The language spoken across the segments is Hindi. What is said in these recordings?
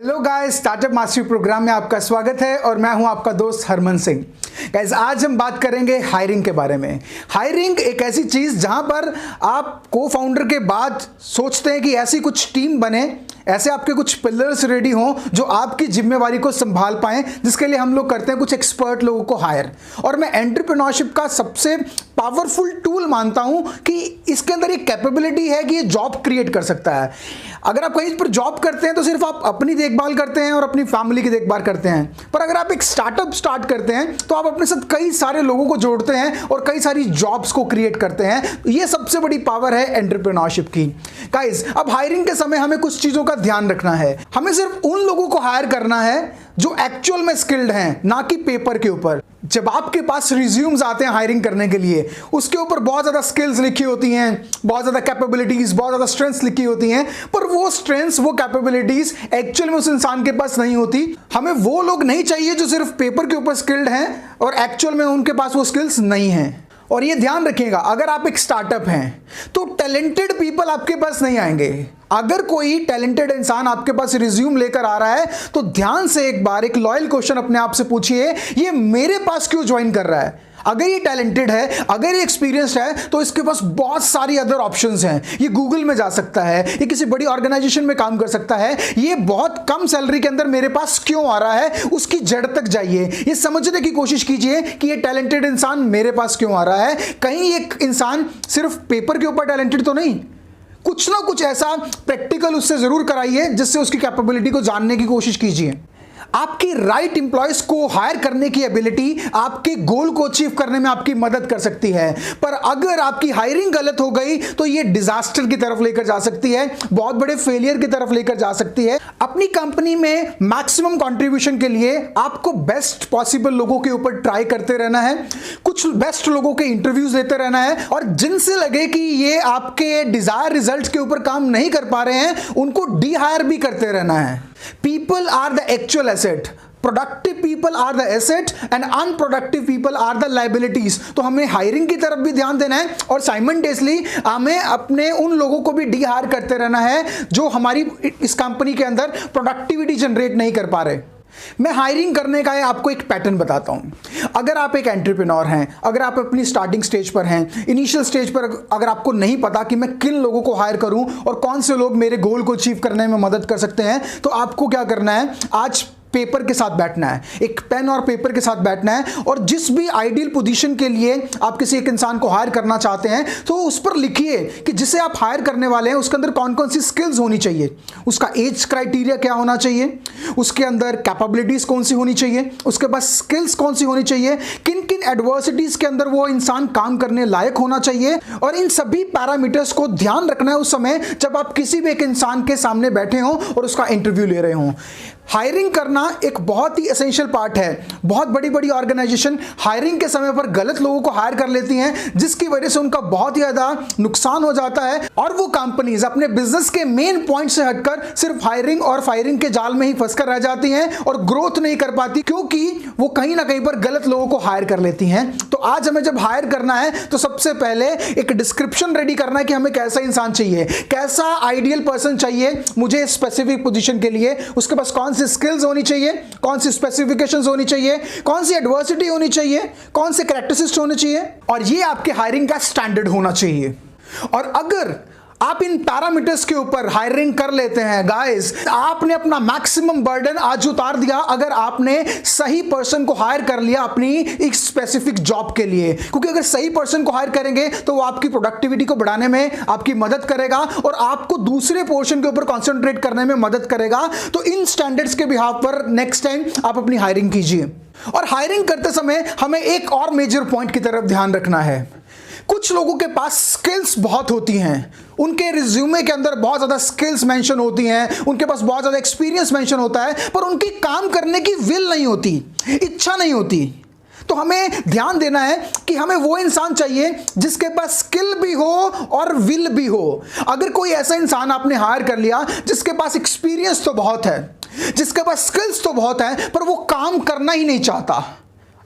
Hello guys, startup mastery program में आपका स्वागत है और मैं हूं आपका दोस्त हरमन सिंह। गाइस, आज हम बात करेंगे हायरिंग के बारे में। हायरिंग एक ऐसी चीज़ जहां पर आप को फाउंडर के बाद सोचते हैं कि ऐसी कुछ टीम बने, ऐसे आपके कुछ पिलर्स रेडी हों जो आपकी जिम्मेवारी को संभाल पाएं, जिसके लिए हम लोग करते हैं कुछ एक्सपर्ट लोगों को हायर। और मैं एंटरप्रेन्योरशिप का सबसे पावरफुल टूल मानता हूं कि इसके अंदर एक कैपेबिलिटी है कि ये जॉब क्रिएट कर सकता है। अगर आप कहीं पर जॉब करते हैं तो सिर्फ आप अपनी देखभाल करते हैं और अपनी फैमिली की देखभाल करते हैं, पर अगर आप एक स्टार्टअप स्टार्ट करते हैं तो आप अपने साथ कई सारे लोगों को जोड़ते हैं और कई सारी जॉब्स को क्रिएट करते हैं। ये सबसे बड़ी पावर है एंटरप्रेन्योरशिप की। गाइस, अब हायरिंग के समय हमें कुछ चीजों का ध्यान रखना है। हमें सिर्फ उन लोगों को हायर करना है जो एक्चुअल में स्किल्ड हैं, ना कि पेपर के ऊपर। जब आपके पास रिज्यूम्स आते हैं हायरिंग करने के लिए, उसके ऊपर बहुत ज़्यादा स्किल्स लिखी होती हैं, बहुत ज़्यादा कैपेबिलिटीज, बहुत ज़्यादा स्ट्रेंथ्स लिखी होती हैं, पर वो स्ट्रेंथ्स, वो कैपेबिलिटीज एक्चुअल में उस इंसान के पास नहीं होती। हमें वो लोग नहीं चाहिए जो सिर्फ पेपर के ऊपर स्किल्ड हैं और एक्चुअल में उनके पास वो स्किल्स नहीं हैं। और ये ध्यान रखिएगा, अगर आप एक स्टार्टअप हैं तो टैलेंटेड पीपल आपके पास नहीं आएंगे। अगर कोई टैलेंटेड इंसान आपके पास रिज्यूम लेकर आ रहा है तो ध्यान से एक बार एक लॉयल क्वेश्चन अपने आप से पूछिए, ये मेरे पास क्यों ज्वाइन कर रहा है? अगर ये टैलेंटेड है, अगर ये एक्सपीरियंस्ड है, तो इसके पास बहुत सारी अदर ऑप्शंस हैं। ये गूगल में जा सकता है, ये किसी बड़ी ऑर्गेनाइजेशन में काम कर सकता है। ये बहुत कम सैलरी के अंदर मेरे पास क्यों आ रहा है, उसकी जड़ तक जाइए। ये समझने की कोशिश कीजिए कि ये टैलेंटेड इंसान मेरे पास क्यों आ रहा है। कहीं एक इंसान सिर्फ पेपर के ऊपर टैलेंटेड तो नहीं, कुछ ना कुछ ऐसा प्रैक्टिकल उससे जरूर कराइए जिससे उसकी कैपेबिलिटी को जानने की कोशिश कीजिए। आपकी राइट एम्प्लॉयज को हायर करने की एबिलिटी आपके गोल को अचीव करने में आपकी मदद कर सकती है, पर अगर आपकी हायरिंग गलत हो गई तो ये डिजास्टर की तरफ लेकर जा सकती है, बहुत बड़े फेलियर की तरफ लेकर जा सकती है। अपनी कंपनी में मैक्सिमम कंट्रीब्यूशन के लिए आपको बेस्ट पॉसिबल लोगों के ऊपर ट्राई करते रहना है, कुछ बेस्ट लोगों के इंटरव्यूज लेते रहना है, और जिनसे लगे कि ये आपके डिजायर रिजल्ट के ऊपर काम नहीं कर पा रहे हैं उनको डी हायर भी करते रहना है। People are the actual asset. Productive people are the asset and unproductive people are the liabilities. तो हमें हायरिंग की तरफ भी ध्यान देना है और साइमल्टेनियसली हमें अपने उन लोगों को भी डी हायर करते रहना है जो हमारी इस कंपनी के अंदर प्रोडक्टिविटी जनरेट नहीं कर पा रहे। मैं हायरिंग करने का आपको एक पैटर्न बताता हूं। अगर आप एक एंटरप्रेन्योर हैं, अगर आप अपनी स्टार्टिंग स्टेज पर हैं, इनिशियल स्टेज पर अगर आपको नहीं पता कि मैं किन लोगों को हायर करूं और कौन से लोग मेरे गोल को अचीव करने में मदद कर सकते हैं, तो आपको क्या करना है, आज पेपर के साथ बैठना है, एक पेन और पेपर के साथ बैठना है, और जिस भी आइडियल पोजीशन के लिए आप किसी एक इंसान को हायर करना चाहते हैं तो उस पर लिखिए कि जिसे आप हायर करने वाले हैं उसके अंदर कौन कौन सी स्किल्स होनी चाहिए, उसका एज क्राइटेरिया क्या होना चाहिए, उसके अंदर कैपेबिलिटीज कौन सी होनी चाहिए, उसके पास स्किल्स कौन सी होनी चाहिए, किन किन एडवर्सिटीज के अंदर वो इंसान काम करने लायक होना चाहिए। और इन सभी पैरामीटर्स को ध्यान रखना है उस समय जब आप किसी भी एक इंसान के सामने बैठे हों और उसका इंटरव्यू ले रहे हों। हायरिंग करना एक बहुत ही एसेंशियल पार्ट है। बहुत बड़ी बड़ी ऑर्गेनाइजेशन हायरिंग के समय पर गलत लोगों को हायर कर लेती हैं, जिसकी वजह से उनका बहुत ही ज़्यादा नुकसान हो जाता है और वो कंपनीज अपने बिजनेस के मेन पॉइंट से हटकर सिर्फ हायरिंग और फायरिंग के जाल में ही फंसकर रह जाती हैं और ग्रोथ नहीं कर पाती, क्योंकि वो कहीं ना कहीं पर गलत लोगों को हायर कर लेती हैं। तो आज हमें जब हायर करना है तो सबसे पहले एक डिस्क्रिप्शन रेडी करना है कि हमें कैसा इंसान चाहिए, कैसा आइडियल पर्सन चाहिए मुझे स्पेसिफिक पोजीशन के लिए, उसके पास कौन सी स्किल्स होनी चाहिए, कौन सी स्पेसिफिकेशंस होनी चाहिए, कौन सी एडवर्सिटी होनी चाहिए, कौन से कैरेक्टरिस्टिक्स होने चाहिए, और ये आपके हायरिंग का स्टैंडर्ड होना चाहिए। और अगर आप इन पैरामीटर्स के ऊपर हायरिंग कर लेते हैं गाइस, आपने अपना मैक्सिमम बर्डन आज उतार दिया अगर आपने सही पर्सन को हायर कर लिया अपनी एक स्पेसिफिक जॉब के लिए। क्योंकि अगर सही पर्सन को हायर करेंगे तो वो आपकी प्रोडक्टिविटी को बढ़ाने में आपकी मदद करेगा और आपको दूसरे पोर्शन के ऊपर कॉन्सेंट्रेट करने में मदद करेगा। तो इन स्टैंडर्ड्स के बिहाफ पर नेक्स्ट टाइम आप अपनी हायरिंग कीजिए। और हायरिंग करते समय हमें एक और मेजर पॉइंट की तरफ ध्यान रखना है। कुछ लोगों के पास स्किल्स बहुत होती हैं, उनके रिज्यूमे के अंदर बहुत ज़्यादा स्किल्स मेंशन होती हैं, उनके पास बहुत ज़्यादा एक्सपीरियंस मेंशन होता है, पर उनकी काम करने की विल नहीं होती, इच्छा नहीं होती। तो हमें ध्यान देना है कि हमें वो इंसान चाहिए जिसके पास स्किल भी हो और विल भी हो। अगर कोई ऐसा इंसान आपने हायर कर लिया जिसके पास एक्सपीरियंस तो बहुत है, जिसके पास स्किल्स तो बहुत है, पर वो काम करना ही नहीं चाहता।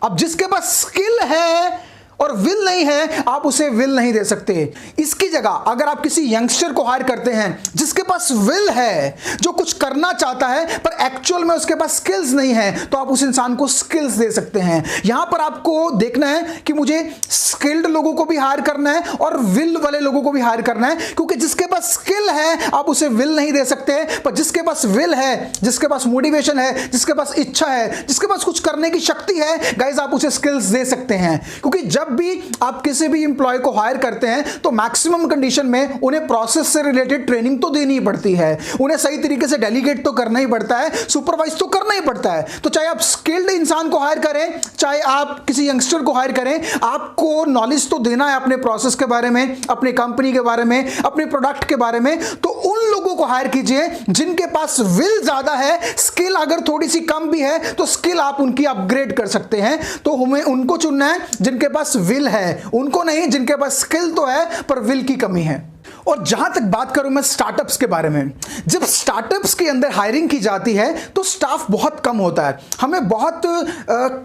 अब जिसके पास स्किल है और विल नहीं है, आप उसे विल नहीं दे सकते। इसकी जगह अगर आप किसी यंगस्टर को हायर करते हैं जिसके पास विल है, जो कुछ करना चाहता है पर एक्चुअल में उसके पास स्किल्स नहीं है, तो आप उस इंसान को स्किल्स दे सकते हैं। यहां पर आपको देखना है कि मुझे स्किल्ड लोगों को भी हायर करना है और विल वाले लोगों को भी हायर करना है, क्योंकि जिसके पास स्किल है आप उसे विल नहीं दे सकते, पर जिसके पास विल है, जिसके पास मोटिवेशन है, जिसके पास इच्छा है, जिसके पास कुछ करने की शक्ति है, गाइस आप उसे स्किल्स दे सकते हैं। क्योंकि जब भी आप किसी भी एम्प्लॉय को हायर करते हैं तो मैक्सिमम कंडीशन में उन्हें प्रोसेस से रिलेटेड ट्रेनिंग तो देनी ही पड़ती है, उन्हें सही तरीके से डेलीगेट तो करना ही पड़ता है, सुपरवाइज तो करना ही पड़ता है। तो चाहे आप स्किल्ड इंसान को हायर करें, चाहे आप किसी यंगस्टर को हायर करें, आपको नॉलेज तो देना है अपने प्रोसेस के बारे में, अपनी कंपनी के बारे में, अपने प्रोडक्ट के बारे में। तो उन लोगों को हायर कीजिए जिनके पास विल ज्यादा है, स्किल अगर थोड़ी सी कम भी है तो स्किल आप उनकी अपग्रेड कर सकते हैं। तो हमें उनको चुनना है जिनके पास विल है, उनको नहीं जिनके पास स्किल तो है पर विल की कमी है। और जहां तक बात करूं मैं स्टार्टअप्स के बारे में, जब स्टार्टअप्स के अंदर हायरिंग की जाती है तो स्टाफ बहुत कम होता है, हमें बहुत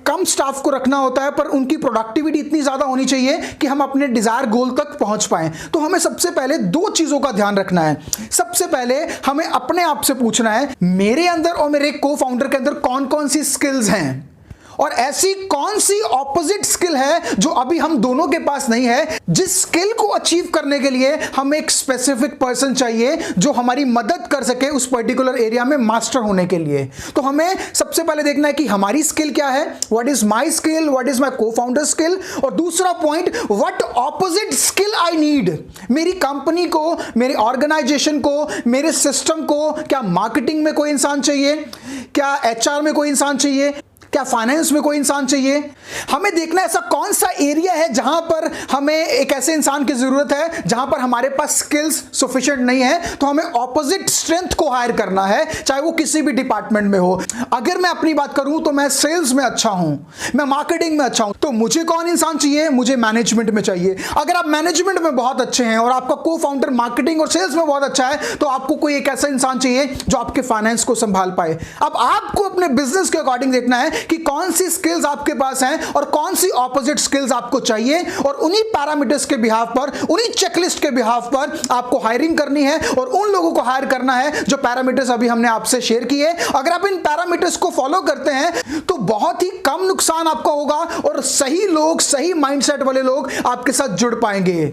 कम स्टाफ को रखना होता है, पर उनकी प्रोडक्टिविटी इतनी ज्यादा होनी चाहिए कि हम अपने डिजायर गोल तक पहुंच पाएं। तो हमें सबसे पहले दो चीजों का ध्यान रखना है। सबसे पहले हमें अपने आप से पूछना है, मेरे अंदर और मेरे को फाउंडर के अंदर कौन कौन सी स्किल्स हैं, और ऐसी कौन सी ऑपोजिट स्किल है जो अभी हम दोनों के पास नहीं है। जिस स्किल को अचीव करने के लिए हमें एक स्पेसिफिक पर्सन चाहिए जो हमारी मदद कर सके उस पर्टिकुलर एरिया में मास्टर होने के लिए। तो हमें सबसे पहले देखना है कि हमारी स्किल क्या है, what is my skill, what is my को फाउंडर स्किल, और दूसरा point, what opposite skill I need. मेरी कंपनी को, मेरे ऑर्गेनाइजेशन को, मेरे सिस्टम को, क्या मार्केटिंग में कोई इंसान चाहिए, क्या एचआर में कोई इंसान चाहिए, क्या फाइनेंस में कोई इंसान चाहिए। हमें देखना है ऐसा कौन सा एरिया है जहां पर हमें एक ऐसे इंसान की जरूरत है जहां पर हमारे पास स्किल्स सफिशिएंट नहीं है, तो हमें ऑपोजिट स्ट्रेंथ को हायर करना है, चाहे वो किसी भी डिपार्टमेंट में हो। अगर मैं अपनी बात करूं तो मैं सेल्स में अच्छा हूं, मैं मार्केटिंग में अच्छा हूं, तो मुझे कौन इंसान चाहिए, मुझे मैनेजमेंट में चाहिए। अगर आप मैनेजमेंट में बहुत अच्छे हैं और आपका को फाउंडर मार्केटिंग और सेल्स में बहुत अच्छा है, तो आपको कोई एक ऐसा इंसान चाहिए जो आपके फाइनेंस को संभाल पाए। अब आपको अपने बिजनेस के अकॉर्डिंग देखना है कि कौन सी स्किल्स आपके पास हैं और कौन सी ऑपोजिट स्किल्स आपको चाहिए, और उन्हीं पैरामीटर्स के बिहाफ पर, उन्हीं चेकलिस्ट के बिहाफ पर आपको हायरिंग करनी है और उन लोगों को हायर करना है जो पैरामीटर्स अभी हमने आपसे शेयर किए। अगर आप इन पैरामीटर्स को फॉलो करते हैं तो बहुत ही कम नुकसान आपका होगा और सही लोग, सही माइंडसेट वाले लोग आपके साथ जुड़ पाएंगे।